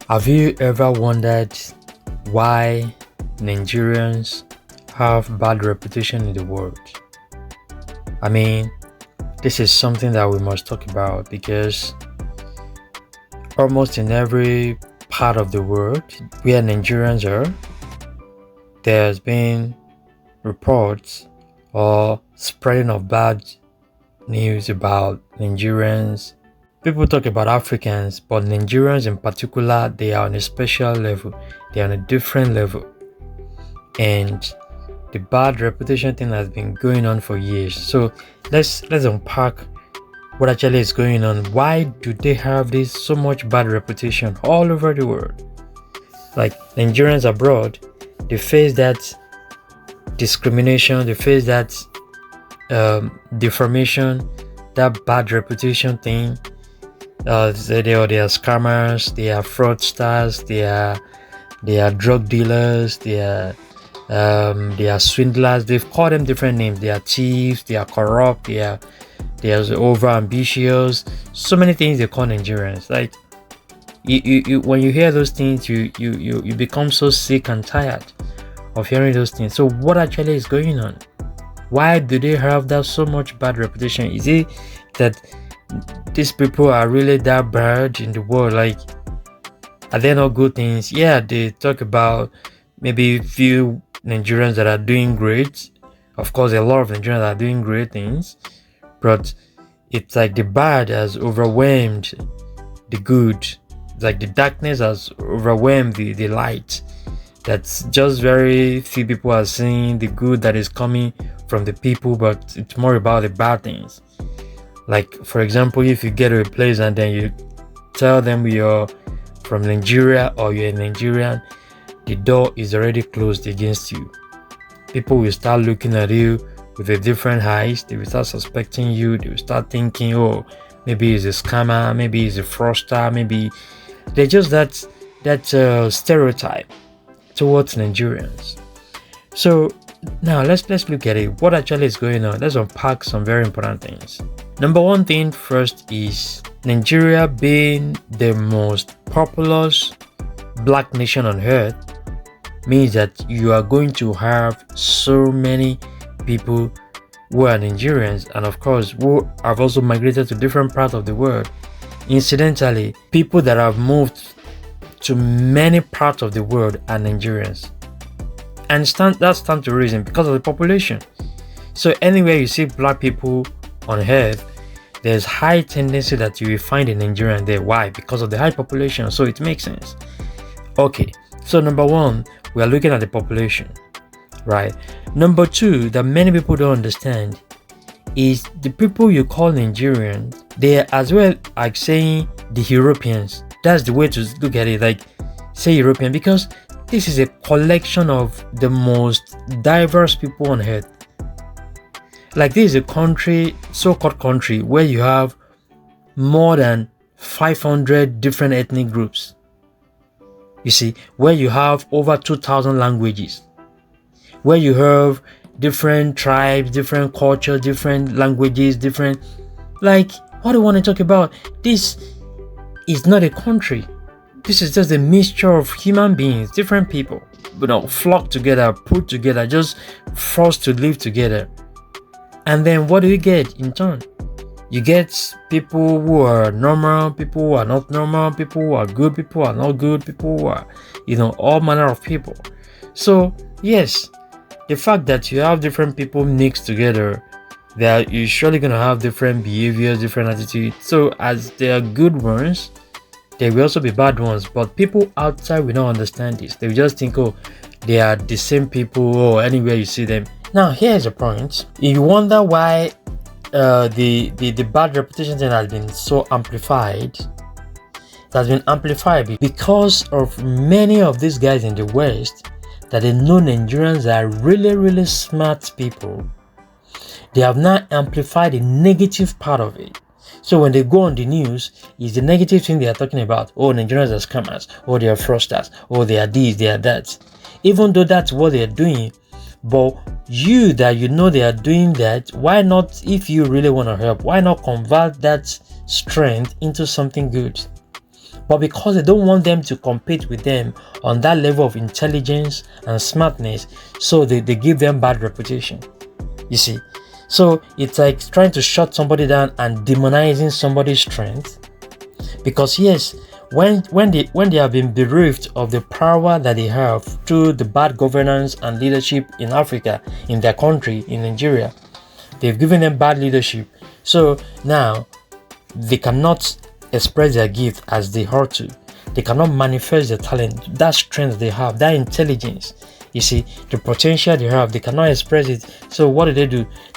Have you ever wondered why Nigerians have bad reputation in the world? I mean, this is something that we must talk about because almost in every part of the world where Nigerians are, there's been reports or spreading of bad news about Nigerians. People talk about Africans, but Nigerians in particular, they are on a special level. They are on a different level. And the bad reputation thing has been going on for years. So let's unpack what actually is going on. Why do they have this so much bad reputation all over the world? Like Nigerians abroad, they face that discrimination, they face that deformation, that bad reputation thing. They are scammers, they are fraudsters, they are drug dealers, they are swindlers. They've called them different names. They are thieves, they are corrupt, they are over ambitious. So many things they call Nigerians. Like you when you hear those things, you become so sick and tired of hearing those things. So what actually is going on? Why do they have that so much bad reputation? Is it that these people are really that bad in the world? Like, are they not good things? Yeah, they talk about maybe few Nigerians that are doing great. Of course, a lot of Nigerians are doing great things, but it's like the bad has overwhelmed the good. It's like the darkness has overwhelmed the light. That's just very few people are seeing the good that is coming from the people, but it's more about the bad things. Like, for example, if you get to a place and then you tell them you're from Nigeria or you're a Nigerian, the door is already closed against you. People will start looking at you with a different eyes. They will start suspecting you. They will start thinking, oh, maybe he's a scammer, maybe he's a fraudster, maybe they're just that stereotype towards Nigerians. So now let's look at it. What actually is going on? Let's unpack some very important things. Number one thing first is Nigeria being the most populous black nation on earth means that you are going to have so many people who are Nigerians and of course who have also migrated to different parts of the world. Incidentally, people that have moved to many parts of the world are Nigerians. And that stands to reason because of the population. So anywhere you see black people on earth, there's high tendency that you will find a Nigerian there. Why? Because of the high population. So it makes sense. Okay, so number one, we are looking at the population, right? Number two, that many people don't understand is the people you call Nigerian, they are as well like saying the Europeans. That's the way to look at it, like say European, because this is a collection of the most diverse people on earth. Like this is a country, so-called country, where you have more than 500 different ethnic groups. You see, where you have over 2,000 languages, where you have different tribes, different cultures, different languages, different, like, what do you want to talk about? This is not a country. This is just a mixture of human beings, different people, flock together, put together, just forced to live together. And then what do you get in turn? You get people who are normal, people who are not normal, people who are good, people who are not good, people who are, all manner of people. So yes, the fact that you have different people mixed together, you're surely going to have different behaviors, different attitudes. So as there are good ones, there will also be bad ones. But people outside will not understand this. They will just think, oh, they are the same people, or anywhere you see them. Now here's a point. You wonder why the bad reputation thing has been so amplified. It has been amplified because of many of these guys in the West that they know Nigerians are really, really smart people. They have now amplified the negative part of it. So when they go on the news, it's the negative thing they are talking about. Oh, Nigerians are scammers. Oh, they are fraudsters. Oh, they are this, they are that. Even though that's what they are doing, but you know they are doing that, why not, if you really want to help, why not convert that strength into something good? But because they don't want them to compete with them on that level of intelligence and smartness, so they give them bad reputation. You see? So it's like trying to shut somebody down and demonizing somebody's strength. Because yes, when they have been bereft of the power that they have through the bad governance and leadership in Africa, in their country, in Nigeria, they've given them bad leadership. So now they cannot express their gift as they ought to. They cannot manifest their talent, that strength they have, that intelligence. You see, the potential they have, they cannot express it. So what do?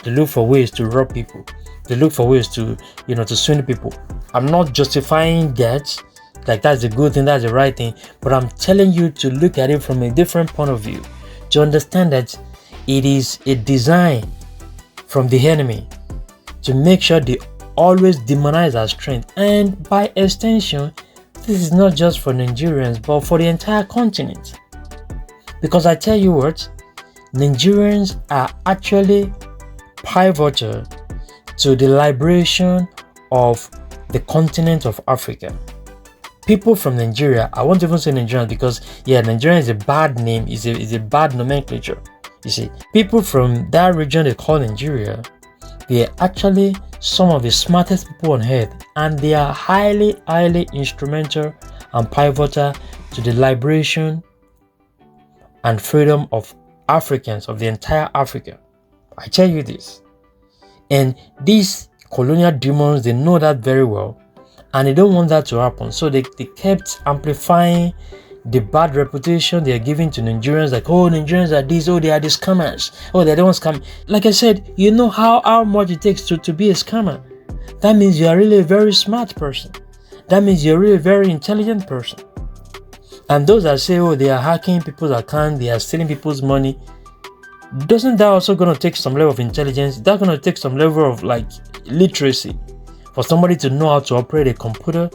They look for ways to rob people. They look for ways to, to swindle people. I'm not justifying that, like that's the good thing, that's the right thing, but I'm telling you to look at it from a different point of view, to understand that it is a design from the enemy to make sure they always demonize our strength. And by extension, this is not just for Nigerians, but for the entire continent. Because I tell you what, Nigerians are actually pivotal to the liberation of the continent of Africa. People from Nigeria, I won't even say Nigerians because Nigeria is a bad name, is a bad nomenclature. You see, people from that region they call Nigeria, they are actually some of the smartest people on earth, and they are highly instrumental and pivotal to the liberation and freedom of Africans, of the entire Africa. I tell you this. And these colonial demons, they know that very well, and they don't want that to happen. So they kept amplifying the bad reputation they are giving to Nigerians, like, oh, Nigerians are these, oh, they are the scammers, oh, they don't scam. Like I said, you know how much it takes to be a scammer. That means you are really a very smart person. That means you're really a very intelligent person. And those that say, oh, they are hacking people's accounts, they are stealing people's money, doesn't that also going to take some level of intelligence? That's going to take some level of literacy for somebody to know how to operate a computer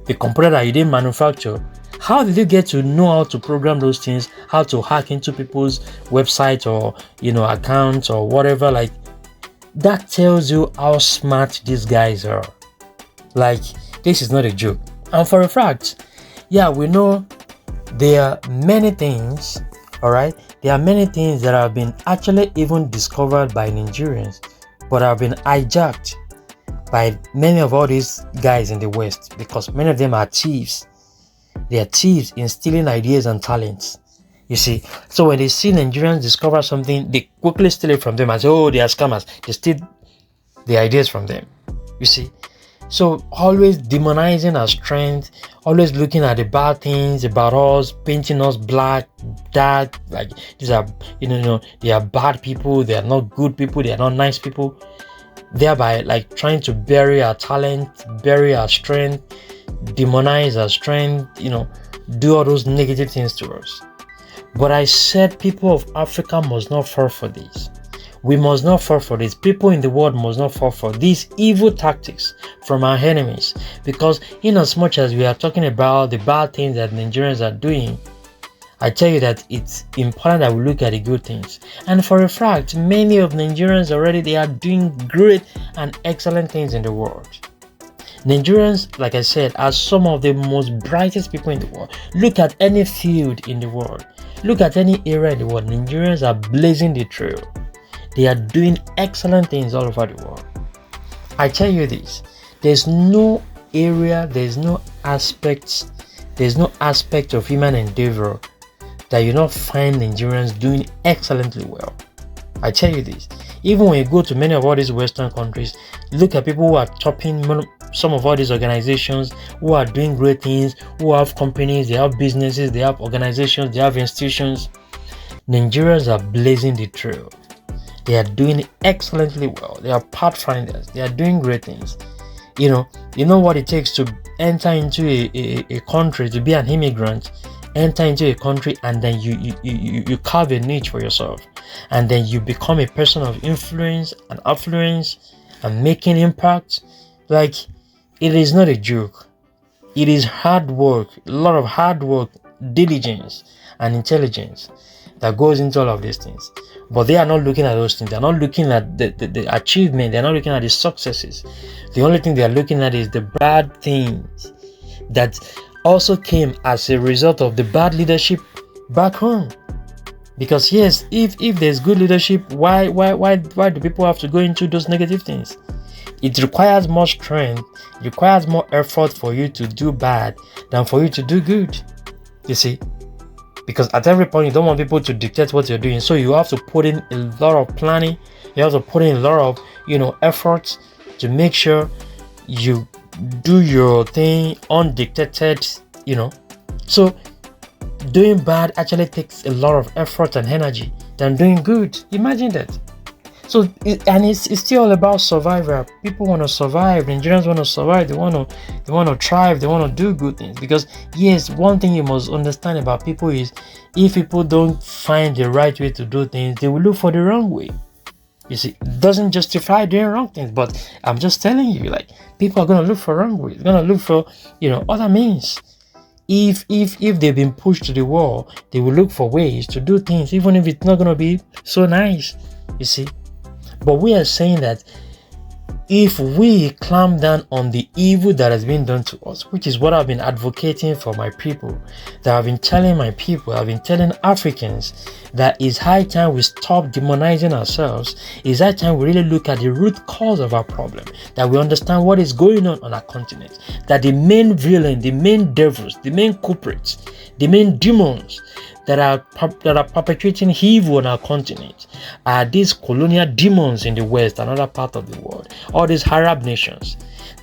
that you didn't manufacture. How did you get to know how to program those things, how to hack into people's websites or accounts or whatever? That tells you how smart these guys are. This is not a joke. And for a fact, we know there are many things, all right? There are many things that have been actually even discovered by Nigerians, but have been hijacked by many of all these guys in the West, because many of them are thieves. They are thieves in stealing ideas and talents. You see, so when they see Nigerians discover something, they quickly steal it from them and say, oh, they are scammers. They steal the ideas from them. You see, so always demonizing our strength, always looking at the bad things about us, painting us black, dark, like these are, they are bad people, they are not good people, they are not nice people, thereby trying to bury our talent, bury our strength, demonize our strength, do all those negative things to us. But I said people of Africa must not fall for this. We must not fall for this. People in the world must not fall for these evil tactics from our enemies. Because in as much as we are talking about the bad things that Nigerians are doing, I tell you that it's important that we look at the good things. And for a fact, many of Nigerians already, they are doing great and excellent things in the world. Nigerians, like I said, are some of the most brightest people in the world. Look at any field in the world. Look at any area in the world. Nigerians are blazing the trail. They are doing excellent things all over the world. I tell you this, there's no area, there's no aspect of human endeavor that you not find Nigerians doing excellently well. I tell you this, even when you go to many of all these Western countries, look at people who are topping some of all these organizations, who are doing great things, who have companies, they have businesses, they have organizations, they have institutions. Nigerians are blazing the trail. They are doing excellently well. They are pathfinders. They are doing great things. You know what it takes to enter into a country, to be an immigrant, enter into a country, and then you carve a niche for yourself, and then you become a person of influence and affluence and making impact. It is not a joke. It is hard work, a lot of hard work, diligence, and intelligence that goes into all of these things. But they are not looking at those things. They are not looking at the achievement. They are not looking at the successes. The only thing they are looking at is the bad things. that also came as a result of the bad leadership back home. Because yes, if there's good leadership, why do people have to go into those negative things? It requires more strength, it requires more effort for you to do bad than for you to do good. You see? Because at every point you don't want people to dictate what you're doing. So you have to put in a lot of planning, you have to put in a lot of efforts to make sure you do your thing undictated, So doing bad actually takes a lot of effort and energy than doing good. Imagine that. So it's still all about survival. People want to survive. Nigerians want to survive. They want to thrive. They want to do good things. Because yes, one thing you must understand about people is, if people don't find the right way to do things, they will look for the wrong way. You see, it doesn't justify doing wrong things, but I'm just telling you, like, people are gonna look for wrong ways. They're gonna look for other means. If they've been pushed to the wall, they will look for ways to do things, even if it's not gonna be so nice. You see. But we are saying that if we clamp down on the evil that has been done to us, which is what I've been advocating for my people, that I've been telling my people, I've been telling Africans, that it's high time we stop demonizing ourselves. It's high time we really look at the root cause of our problem, that we understand what is going on our continent, that the main villain, the main devils, the main culprits, the main demons that are perpetrating evil on our continent are these colonial demons in the West and other part of the world. All these Arab nations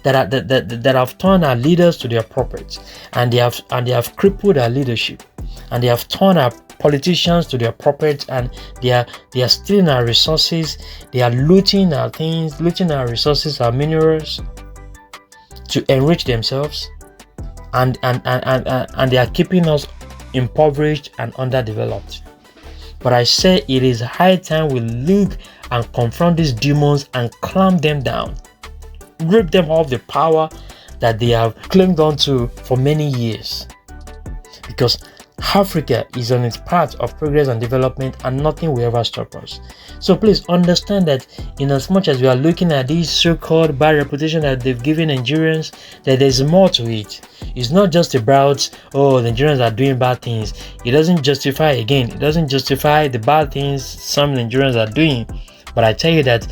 that have turned our leaders to their puppets, and they have crippled our leadership, and they have turned our politicians to their puppets, and they are stealing our resources. They are looting our things, looting our resources, our minerals, to enrich themselves, and they are keeping us impoverished and underdeveloped. But I say it is high time we look and confront these demons and clamp them down, rip them of the power that they have claimed onto for many years. Because Africa is on its path of progress and development, and nothing will ever stop us. So please understand that in as much as we are looking at this so-called bad reputation that they've given Nigerians, that there's more to it. It's not just about, Nigerians are doing bad things. It doesn't justify the bad things some Nigerians are doing. But I tell you that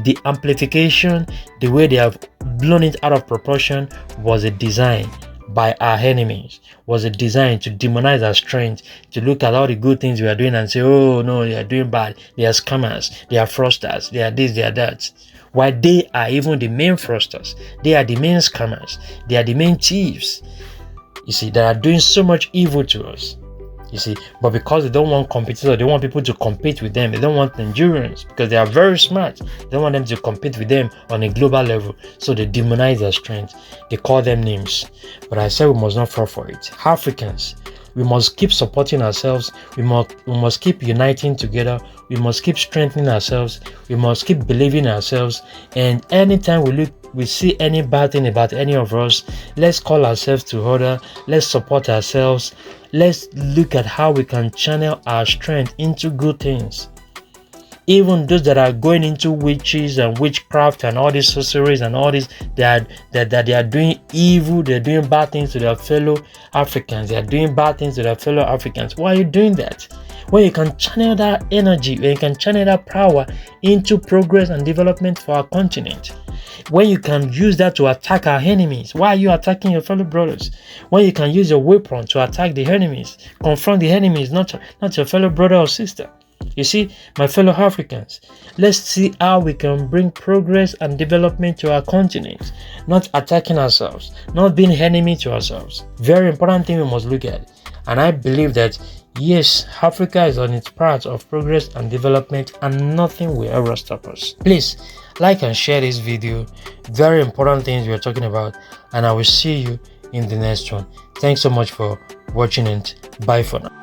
the amplification, the way they have blown it out of proportion, was a design by our enemies, was a design to demonize our strength, to look at all the good things we are doing and say, oh no, they are doing bad, they are scammers, they are fraudsters, they are this, they are that. While they are even the main fraudsters, they are the main scammers, they are the main thieves, you see, that are doing so much evil to us. You see, but because they don't want competitors, they want people to compete with them. They don't want Nigerians, because they are very smart. They don't want them to compete with them on a global level. So they demonize their strength. They call them names. But I say we must not fall for it. Africans, we must keep supporting ourselves. We must keep uniting together. We must keep strengthening ourselves. We must keep believing ourselves. And anytime we see any bad thing about any of us, let's call ourselves to order. Let's support ourselves. Let's look at how we can channel our strength into good things. Even those that are going into witches and witchcraft and all these sorceries and all this, that they are doing evil, they're doing bad things to their fellow Africans. They are doing bad things to their fellow Africans. Why are you doing that? When you can channel that energy, when you can channel that power into progress and development for our continent. When you can use that to attack our enemies, why are you attacking your fellow brothers? When you can use your weapon to attack the enemies, confront the enemies, not your fellow brother or sister. You see, my fellow Africans, let's see how we can bring progress and development to our continent, not attacking ourselves, not being enemy to ourselves. Very important thing we must look at. And I believe that yes, Africa is on its path of progress and development, and nothing will ever stop us. Please like and share this video. Very important things we are talking about, and I will see you in the next one. Thanks so much for watching, and bye for now.